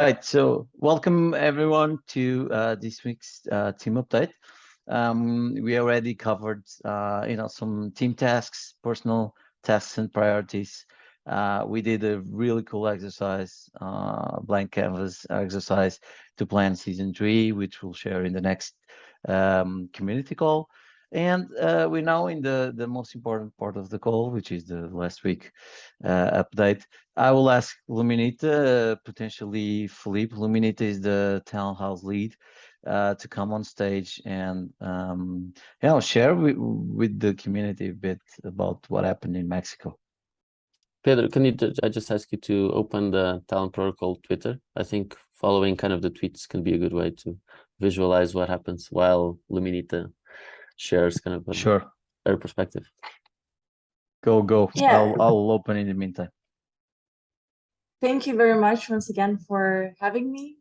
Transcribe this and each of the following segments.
right, so welcome everyone to this week's team update. We already covered, some team tasks, personal tasks, and priorities. We did a really cool exercise, blank canvas exercise to plan season 3, which we'll share in the next community call. And we're now in the most important part of the call, which is the last week update. I will ask Luminita, potentially Philippe. Luminita is the townhouse lead, to come on stage and share with the community a bit about what happened in Mexico. Pedro, I just ask you to open the Talent Protocol Twitter? I think following kind of the tweets can be a good way to visualize what happens while Luminita shares kind of her perspective. Go. Yeah. I'll open in the meantime. Thank you very much once again for having me.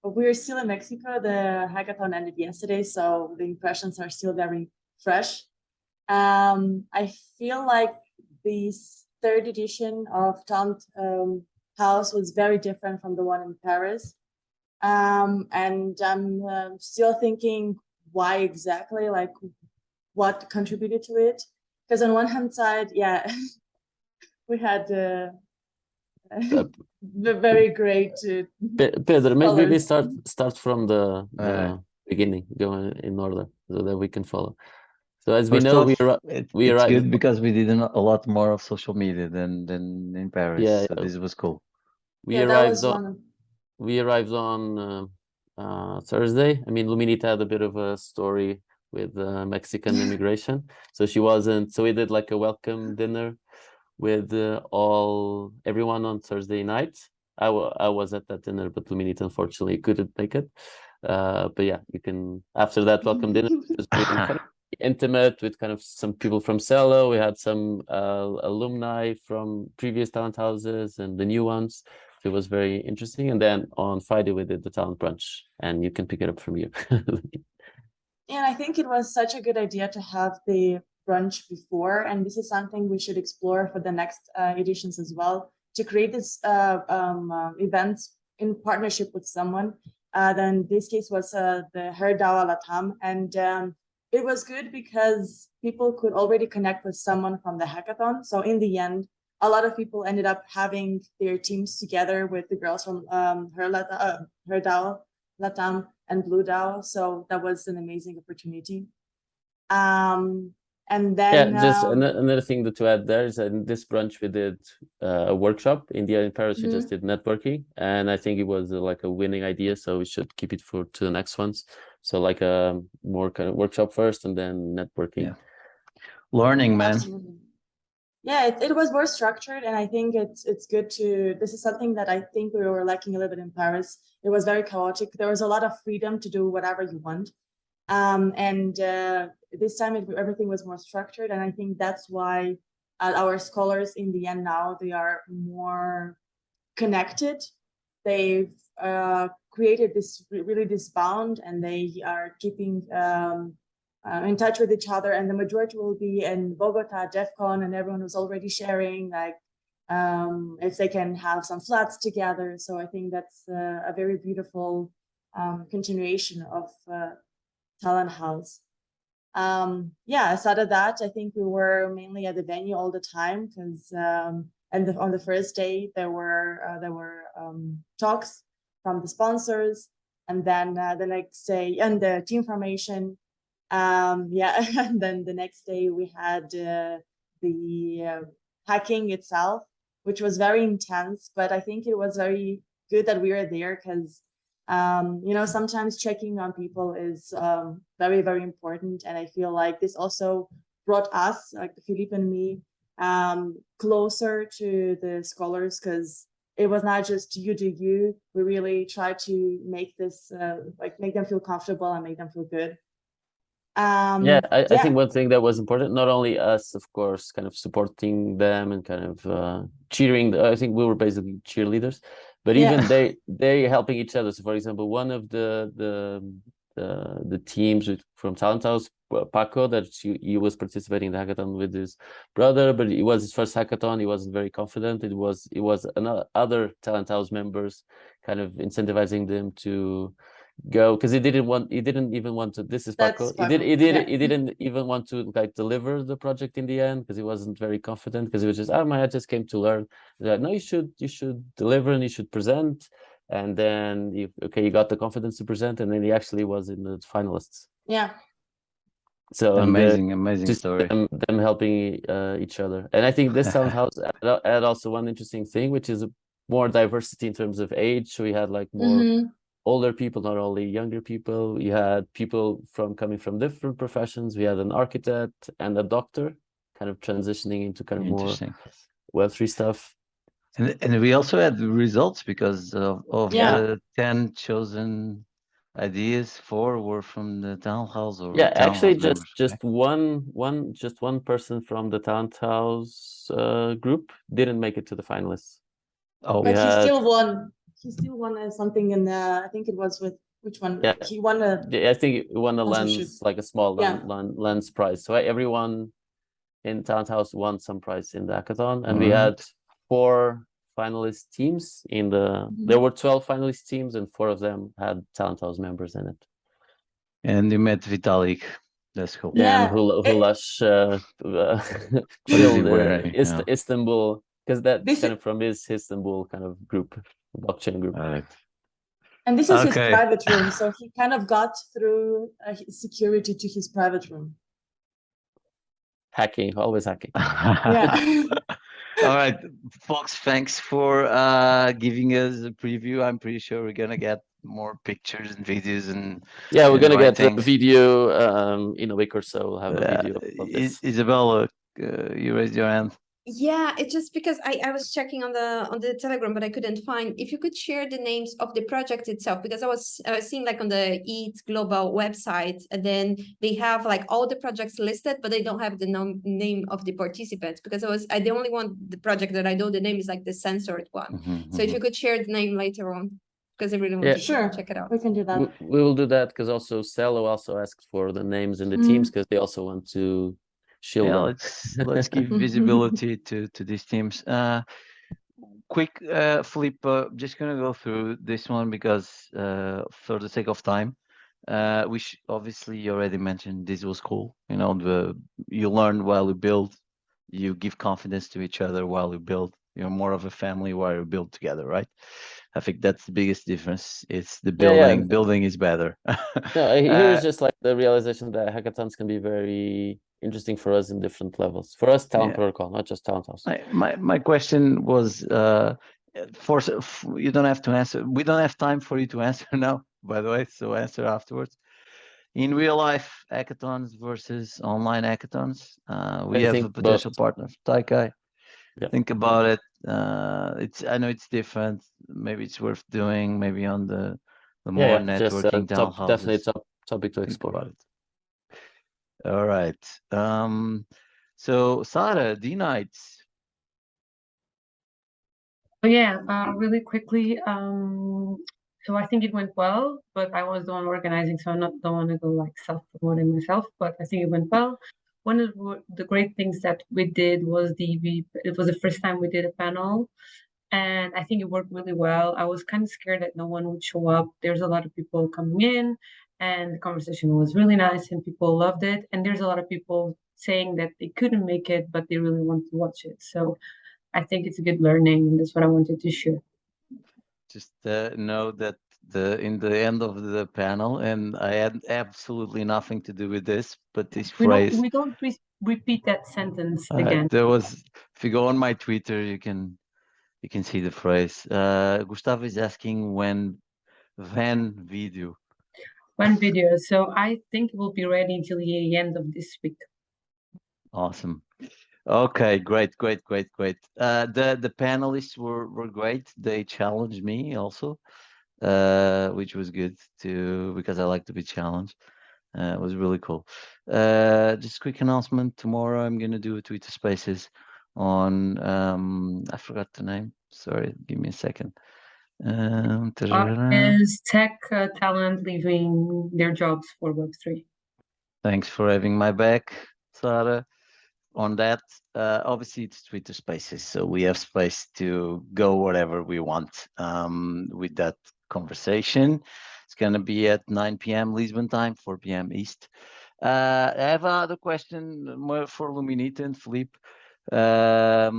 We're still in Mexico. The hackathon ended yesterday, so the impressions are still very fresh. I feel like this third edition of Talent House was very different from the one in Paris. And I'm still thinking why exactly, like what contributed to it. Because on one hand side, yeah, we had very great. Pedro, maybe we start from the beginning, going in order so that we can follow. So as we know, it's good because we did a lot more of social media than in Paris. Yeah, so this was cool. We arrived on Thursday. I mean, Luminita had a bit of a story with Mexican immigration, so she wasn't. So we did like a welcome dinner with everyone on Thursday night. I was at that dinner, but Luminita unfortunately couldn't make it. But yeah, you can after that welcome dinner. It was kind of intimate with kind of some people from Cello. We had some alumni from previous talent houses and the new ones. So it was very interesting. And then on Friday we did the talent brunch, and you can pick it up from here. And I think it was such a good idea to have the brunch before, and this is something we should explore for the next editions as well, to create this events in partnership with someone. Then this case was the HerDAO Latam, and it was good because people could already connect with someone from the hackathon. So in the end, a lot of people ended up having their teams together with the girls from HerDAO Latam and Blue DAO. So that was an amazing opportunity. And then just another thing to add there is that in this brunch we did a workshop. In Paris we just did networking, and I think it was like a winning idea, so we should keep it to the next ones. So like a more kind of workshop first and then networking. Learning, man. Absolutely. Yeah, it was more structured, and I think it's good to. This is something that I think we were lacking a little bit in Paris. It was very chaotic. There was a lot of freedom to do whatever you want. And this time everything was more structured, and I think that's why our scholars in the end now they are more connected. They've created this bond, and they are keeping in touch with each other. And the majority will be in Bogota, DEF CON, and everyone was already sharing like if they can have some flats together. So I think that's a very beautiful continuation of Talent House. Aside of that, I think we were mainly at the venue all the time because on the first day there were talks from the sponsors, and then the next day and the team formation. And then the next day we had the hacking itself, which was very intense, but I think it was very good that we were there because sometimes checking on people is very, very important. And I feel like this also brought us, like Philippe and me, closer to the scholars, because it was not just you do you. We really tried to make this, make them feel comfortable and make them feel good. I think one thing that was important, not only us, of course, kind of supporting them and kind of cheering. I think we were basically cheerleaders, but even they helping each other. So, for example, one of the teams from Talent House Paco, that he was participating in the hackathon with his brother, but it was his first hackathon. He wasn't very confident. It was another other Talent House members kind of incentivizing them to go, because he didn't even want to. This is That's Paco. Paco, yeah. He didn't even want to like deliver the project in the end because he wasn't very confident, because he was just, I just came to learn. Like, no, you should deliver and you should present. And then you got the confidence to present, and then he actually was in the finalists. Yeah. So amazing just story. them helping each other. And I think this Talent House had also one interesting thing, which is more diversity in terms of age. So we had like more older people, not only younger people. We had people coming from different professions. We had an architect and a doctor, kind of transitioning into kind of more Web3 stuff. And we also had results because of the 10 chosen ideas, 4 were from the Talent House. Or actually members, just one person from the Talent House group didn't make it to the finalists. Oh, but he still won. He still won something in the, I think it was with which one? Yeah, he won a. I think he won a lens, like a small lens prize. So everyone in Talent House won some prize in the hackathon, and we had 4 finalist teams in the. There were 12 finalist teams, and 4 of them had Talent House members in it. And you met Vitalik. That's cool. Yeah, and Hulash killed Istanbul, because that's kind of from his Istanbul kind of group, blockchain group. And this is his private room, so he kind of got through security to his private room. Hacking, always hacking. Yeah. All right, folks, thanks for giving us a preview. I'm pretty sure we're gonna get more pictures and videos, and we're gonna get the video in a week or so. We'll have a video of this. Isabella, you raised your hand. Yeah, it's just because I was checking on the Telegram, but I couldn't find. If you could share the names of the project itself, because I was seeing like on the ETH Global website, and then they have like all the projects listed, but they don't have the name of the participants, because the only one, the project that I know the name is like the censored one. So if you could share the name later on, because I really want to check it out. We can do that. We will do that, because also Cello also asked for the names in the teams, because they also want to shield them. Let's give visibility to these teams. Quick, Felipe, just gonna go through this one because for the sake of time, which obviously you already mentioned, this was cool. You know, you learn while you build, you give confidence to each other while you build. You're more of a family while you build together, right? I think that's the biggest difference. It's the building. Building is better. Here is just like the realization that hackathons can be very interesting for us in different levels. For us, Talent Protocol, not just Talent House. My question was, you don't have to answer. We don't have time for you to answer now, by the way, so answer afterwards. In real life, hackathons versus online hackathons, we have a potential partner, Taikai. Think about it. I know it's different. Maybe it's worth doing. Maybe on the more networking down houses. Definitely topic to explore. About it. All right. So Sara, D-Nights. Really quickly. So I think it went well, but I was the one organizing, so I don't want to go like self-promoting myself. But I think it went well. One of the great things that we did was it was the first time we did a panel, and I think it worked really well. I was kind of scared that no one would show up. There's a lot of people coming in, and the conversation was really nice, and people loved it. And there's a lot of people saying that they couldn't make it, but they really want to watch it. So I think it's a good learning, and that's what I wanted to share. Just know that in the end of the panel, and I had absolutely nothing to do with this, but this phrase. We don't repeat that sentence again. If you go on my Twitter, you can see the phrase. Gustavo is asking when video. One video. So I think it will be ready until the end of this week. Awesome. Okay, great. The panelists were great. They challenged me also, which was good too, because I like to be challenged. It was really cool. Just a quick announcement. Tomorrow I'm gonna do a Twitter Spaces on I forgot the name. Sorry, give me a second. Is tech talent leaving their jobs for Web3? Thanks for having my back, Sarah. On that, obviously it's Twitter Spaces, so we have space to go wherever we want with that conversation. It's gonna be at 9 p.m. Lisbon time, 4 p.m. East. I have another question more for Luminita and Philippe. How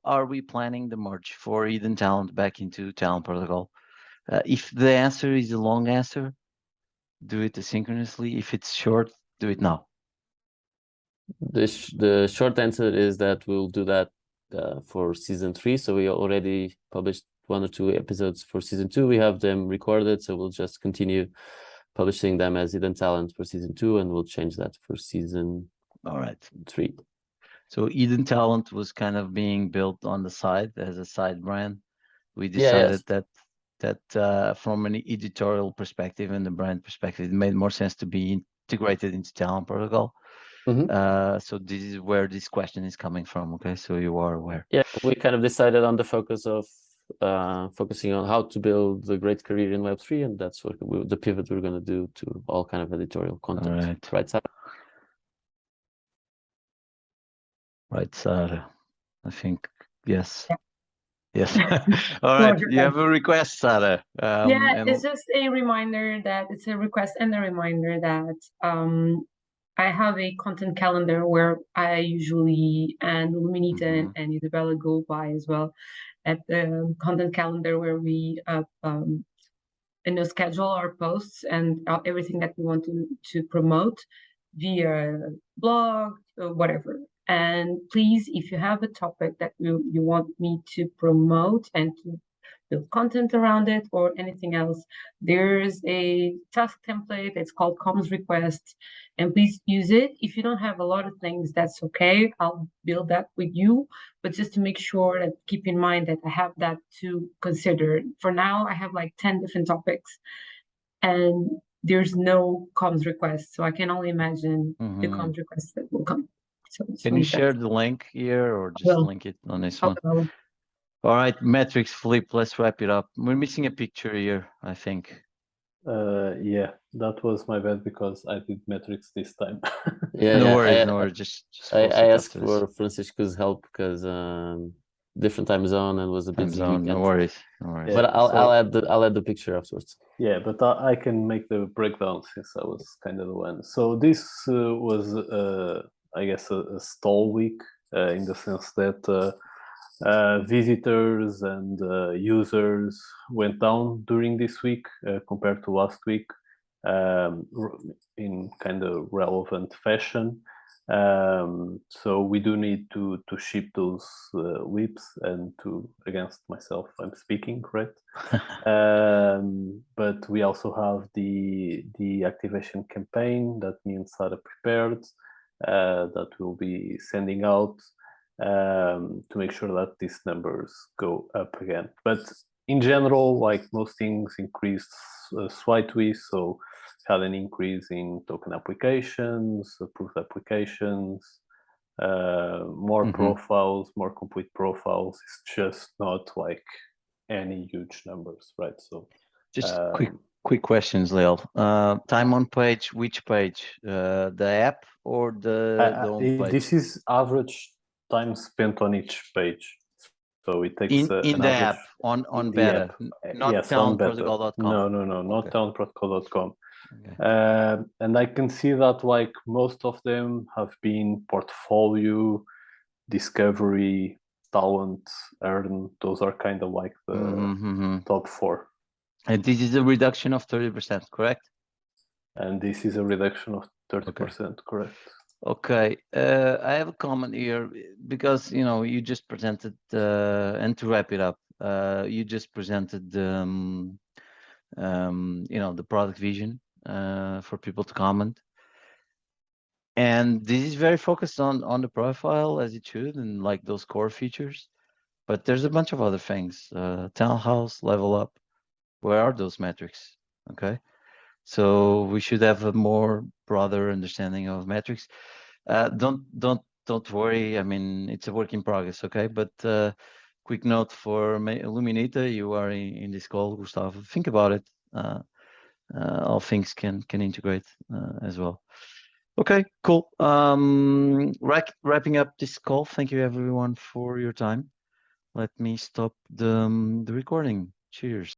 are we planning the merge for Eden Talent back into Talent Protocol? If the answer is a long answer, do it asynchronously. If it's short, do it now. The short answer is that we'll do that for season 3. So we already published 1 or 2 episodes for season 2. We have them recorded, so we'll just continue publishing them as Eden Talent for season 2, and we'll change that for season All right. 3. So Eden Talent was kind of being built on the side as a side brand. We Yeah, decided that from an editorial perspective and the brand perspective, it made more sense to be integrated into Talent Protocol. So this is where this question is coming from. Okay, so you are aware. Yeah, we kind of decided on the focus of focusing on how to build a great career in Web3, and that's what the pivot we're going to do to all kind of editorial content. Right, Sarah? Right, Sarah. I think yes. Yes. All right. You have a request, Sarah. Yeah, it's just a reminder that it's a request and a reminder that I have a content calendar where I usually, and Luminita and Isabella go by as well, at the content calendar where we schedule our posts and everything that we want to promote via blog or whatever. And please, if you have a topic that you want me to promote and to build content around it or anything else, there's a task template. It's called comms request, and please use it. If you don't have a lot of things, that's okay. I'll build that with you, but just to make sure that keep in mind that I have that to consider. For now, I have like 10 different topics, and there's no comms request, so I can only imagine the comms requests that will come. So can you share the link here or just link it on this one? All right, metrics, Philippe, let's wrap it up. We're missing a picture here, I think. Yeah, that was my bad because I did metrics this time. No worries. Just I asked for Francisco's help because different time zone and was a busy weekend. No worries. Yeah, but I'll add the picture afterwards. Yeah, but I can make the breakdown since I was kind of the one. So this was, I guess, a stall week in the sense that visitors and users went down during this week compared to last week in kind of relevant fashion. So we do need to ship those whips, and against myself I'm speaking, correct? But we also have the activation campaign that me and Sarah prepared that we'll be sending out to make sure that these numbers go up again. But in general, like most things, increased slightly. So had an increase in token applications, approved applications, more profiles, more complete profiles. It's just not like any huge numbers, right? So just quick questions, Leo. Time on page, which page? The app or the home page? This is average time spent on each page. So it takes in the average, app on beta, not yes, talentprotocol.com. No, not talentprotocol.com. Okay. And I can see that like most of them have been portfolio, discovery, talent, earn. Those are kind of like the top 4. And this is a reduction of 30%, correct? And this is a reduction of 30%, correct? Okay, I have a comment here because you just presented, and to wrap it up, you just presented the product vision for people to comment, and this is very focused on the profile as it should and like those core features. But there's a bunch of other things, Talent House, Level Up. Where are those metrics? Okay, so we should have a more broader understanding of metrics. Don't worry. I mean, it's a work in progress. Okay, but quick note for Luminita, you are in this call, Gustavo. Think about it. all things can integrate as well. Okay, cool. Wrapping up this call. Thank you everyone for your time. Let me stop the recording. Cheers.